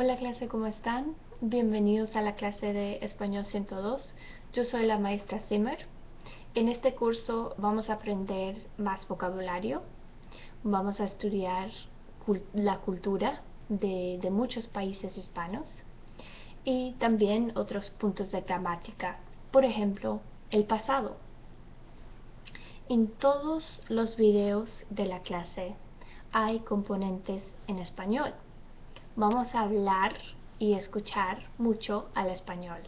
Hola clase, ¿cómo están? Bienvenidos a la clase de Español 102. Yo soy la maestra Zimmer. En este curso vamos a aprender más vocabulario, vamos a estudiar la cultura de muchos países hispanos y también otros puntos de gramática. Por ejemplo, el pasado. En todos los videos de la clase hay componentes en español. Vamos a hablar y escuchar mucho al español.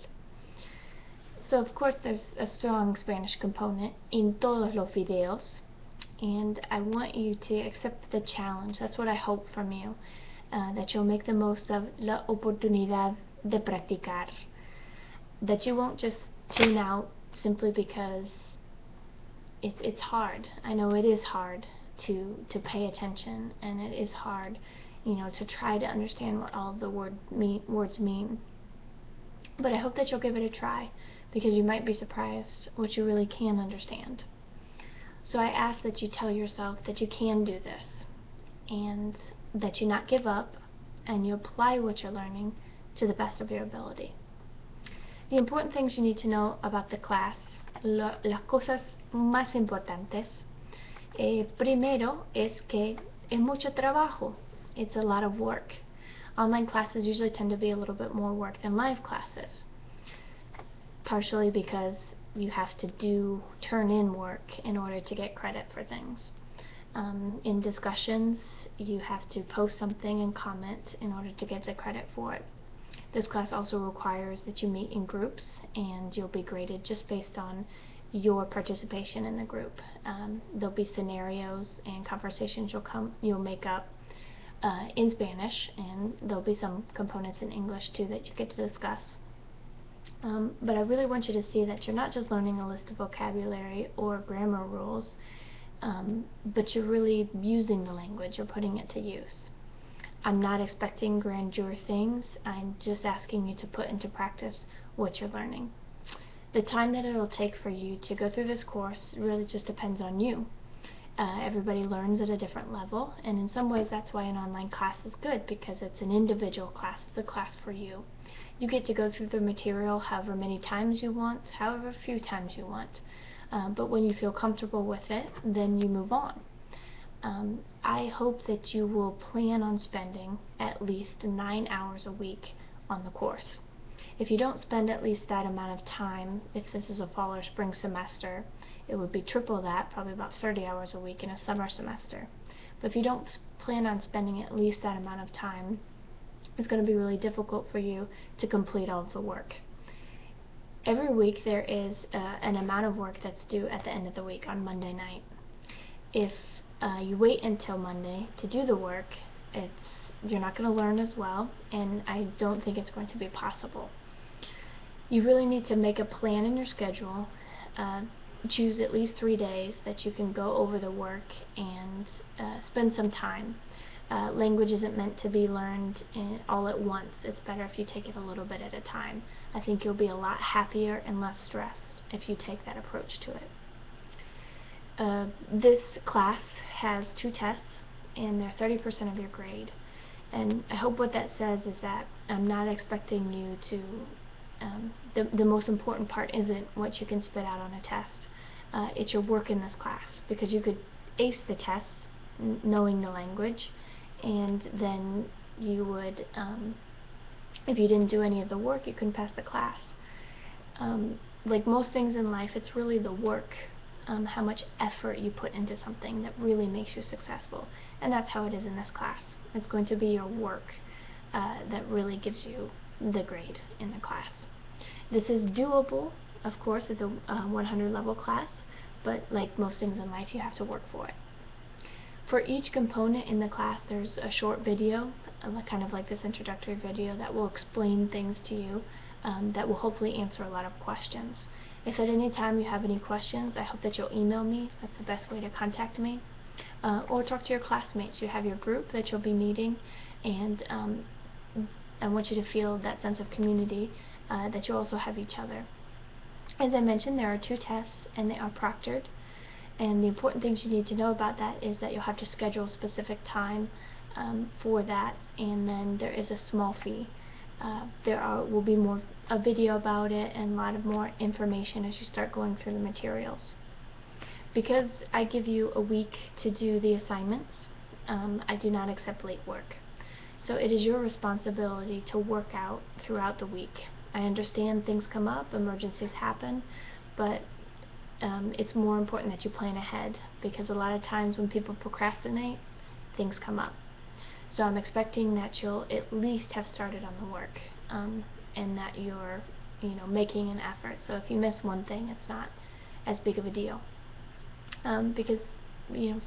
So of course there's a strong Spanish component in todos los videos, and I want you to accept the challenge. That's what I hope from you, that you'll make the most of la oportunidad de practicar, that you won't just tune out simply because it's hard. I know it is hard to pay attention, and it is hard, to try to understand what all of the words mean. But I hope that you'll give it a try, because you might be surprised what you really can understand. So I ask that you tell yourself that you can do this, and that you not give up, and you apply what you're learning to the best of your ability. The important things you need to know about the class, las cosas más importantes, primero es que es mucho trabajo. It's a lot of work. Online classes usually tend to be a little bit more work than live classes, partially because you have to turn in work in order to get credit for things. In discussions, you have to post something and comment in order to get the credit for it. This class also requires that you meet in groups, and you'll be graded just based on your participation in the group. There'll be scenarios and conversations you'll make up in Spanish, and there'll be some components in English too that you get to discuss. But I really want you to see that you're not just learning a list of vocabulary or grammar rules, but you're really using the language, you're putting it to use. I'm not expecting grandeur things, I'm just asking you to put into practice what you're learning. The time that it'll take for you to go through this course really just depends on you. Everybody learns at a different level, and in some ways that's why an online class is good, because it's an individual class, it's a class for you. You get to go through the material however many times you want, however few times you want, but when you feel comfortable with it, then you move on. I hope that you will plan on spending at least 9 hours a week on the course. If you don't spend at least that amount of time, if this is a fall or spring semester, it would be triple that, probably about 30 hours a week in a summer semester. But if you don't plan on spending at least that amount of time, it's going to be really difficult for you to complete all of the work. Every week there is an amount of work that's due at the end of the week on Monday night. If you wait until Monday to do the work, you're not going to learn as well, and I don't think it's going to be possible. You really need to make a plan in your schedule, choose at least 3 days that you can go over the work and spend some time. Language isn't meant to be learned all at once. It's better if you take it a little bit at a time. I think you'll be a lot happier and less stressed if you take that approach to it. This class has 2 tests, and they're 30% of your grade. And I hope what that says is that I'm not expecting you to, the most important part isn't what you can spit out on a test. It's your work in this class, because you could ace the tests knowing the language, and then you would, if you didn't do any of the work, you couldn't pass the class. Like most things in life, it's really the work, how much effort you put into something that really makes you successful. And that's how it is in this class. It's going to be your work that really gives you the grade in the class. This is doable, of course, it's a 100 level class, but like most things in life, you have to work for it. For each component in the class, there's a short video, kind of like this introductory video, that will explain things to you, that will hopefully answer a lot of questions. If at any time you have any questions, I hope that you'll email me. That's the best way to contact me. Or talk to your classmates. You have your group that you'll be meeting, and I want you to feel that sense of community, that you also have each other. As I mentioned, there are 2 tests, and they are proctored. And the important things you need to know about that is that you'll have to schedule a specific time for that, and then there is a small fee. Will be a video about it and a lot of more information as you start going through the materials. Because I give you a week to do the assignments, I do not accept late work. So it is your responsibility to work out throughout the week. I understand things come up, emergencies happen, but it's more important that you plan ahead, because a lot of times when people procrastinate, things come up. So I'm expecting that you'll at least have started on the work, and that you're making an effort. So if you miss one thing, it's not as big of a deal, because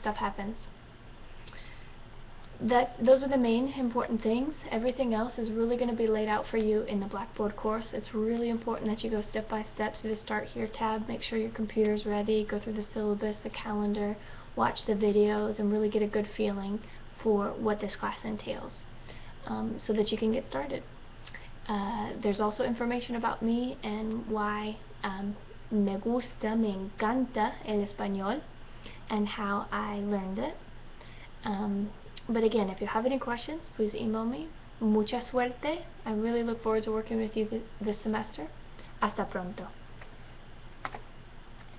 stuff happens. Those are the main important things. Everything else is really going to be laid out for you in the Blackboard course. It's really important that you go step by step to the Start Here tab. Make sure your computer's ready, go through the syllabus, the calendar, watch the videos, and really get a good feeling for what this class entails, so that you can get started. There's also information about me and why me encanta el español, and how I learned it. But again, if you have any questions, please email me. Mucha suerte. I really look forward to working with you this semester. Hasta pronto.